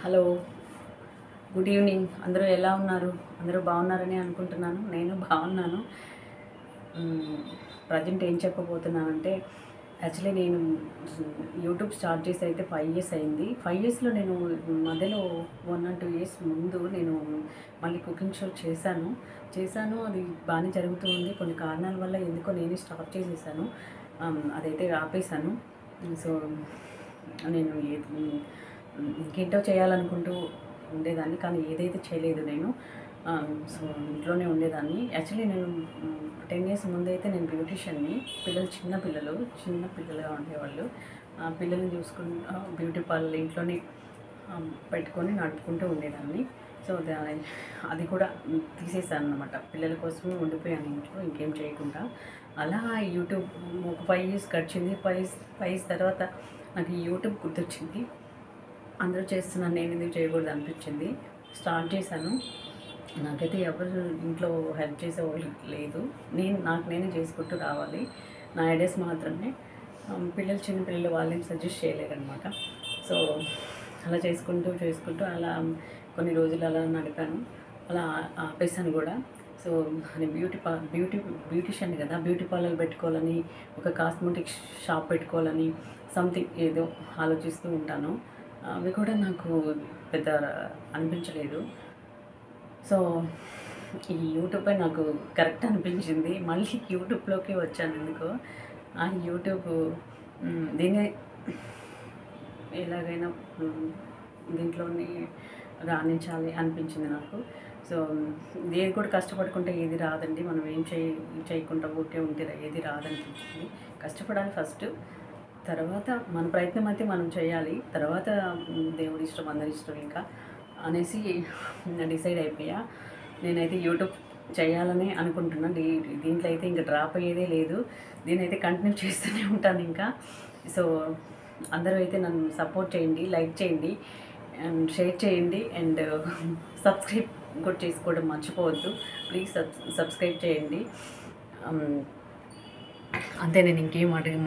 Hello, good evening. అందరూ ఎలా ఉన్నారు? అందరూ బాగున్నారని అనుకుంటున్నాను. నేను బాగున్నాను. ప్రజెంట్ ఏం చెప్పబోతున్నానంటే, యాక్చువల్లీ నేను యూట్యూబ్ స్టార్ట్ చేసి అయితే 5 ఇయర్స్ అయింది. 5 ఇయర్స్లో నేను మధ్యలో 1 or 2 ఇయర్స్ ముందు నేను మళ్ళీ కుకింగ్ షో చేశాను. అది బాగానే జరుగుతూ ఉంది. కొన్ని కారణాల వల్ల ఎందుకో నేనే స్టాప్ చేసేసాను. అదైతే ఆపేశాను. సో నేను ఇంకేంటో చేయాలనుకుంటూ ఉండేదాన్ని, కానీ ఏదైతే చేయలేదు నేను. సో ఇంట్లోనే ఉండేదాన్ని. యాక్చువల్లీ నేను 10 ఇయర్స్ ముందైతే నేను బ్యూటీషియన్ని. చిన్న పిల్లలుగా ఉండేవాళ్ళు. పిల్లల్ని చూసుకుంటూ బ్యూటీ పార్లర్ ఇంట్లోనే పెట్టుకొని నడుపుకుంటూ ఉండేదాన్ని. సో అది కూడా తీసేసాను అన్నమాట. పిల్లల కోసమే ఉండిపోయాను ఇంట్లో, ఇంకేం చేయకుండా. అలా యూట్యూబ్ ఒక 5 ఇయర్స్ గడిచింది. 5 ఇయర్స్ తర్వాత నాకు ఈ యూట్యూబ్ గుర్తొచ్చింది. అందరూ చేస్తున్నాను, నేను ఎందుకు చేయకూడదు అనిపించింది. స్టార్ట్ చేశాను. నాకైతే ఎవరు ఇంట్లో హెల్ప్ చేసేవాళ్ళు లేదు. నాకు నేనే చేసుకుంటూ రావాలి. నా ఐడియాస్ మాత్రమే. చిన్న పిల్లలు వాళ్ళేం సజెస్ట్ చేయలేరనమాట. సో అలా చేసుకుంటూ అలా కొన్ని రోజులు అలా నడిపాను. అలా ఆపేసాను కూడా. సో బ్యూటీషియన్ కదా, బ్యూటీ పార్లర్ పెట్టుకోవాలని, ఒక కాస్మెటిక్ షాప్ పెట్టుకోవాలని సంథింగ్ ఏదో ఆలోచిస్తూ ఉంటాను. అవి కూడా నాకు పెద్ద అనిపించలేదు. సో ఈ యూట్యూబే నాకు కరెక్ట్ అనిపించింది. మళ్ళీ యూట్యూబ్లోకి వచ్చాను ఎందుకో. ఆ యూట్యూబ్ దీన్నే ఎలాగైనా దీంట్లోనే రాణించాలి అనిపించింది నాకు. సో ఏది కూడా కష్టపడుకుంటే ఏది రాదండి. మనం ఏం చేయకుండా ఊరికే ఉంటే ఏది రాదనిపించింది. కష్టపడాలి ఫస్ట్, తర్వాత మన ప్రయత్నం అయితే మనం చేయాలి. తర్వాత దేవుడి ఇష్టం, అందరి ఇష్టం ఇంకా అనేసి డిసైడ్ అయిపోయా. నేనైతే యూట్యూబ్ చేయాలని అనుకుంటున్నాను. దీంట్లో అయితే ఇంకా డ్రాప్ అయ్యేదే లేదు. దీనైతే కంటిన్యూ చేస్తూనే ఉంటాను ఇంకా. సో అందరూ అయితే నన్ను సపోర్ట్ చేయండి, లైక్ చేయండి అండ్ షేర్ చేయండి అండ్ సబ్స్క్రైబ్ కూడా చేసుకోవడం మర్చిపోవద్దు. ప్లీజ్ సబ్స్క్రైబ్ చేయండి. అంతే, నేను ఇంకేం మాట్లాడ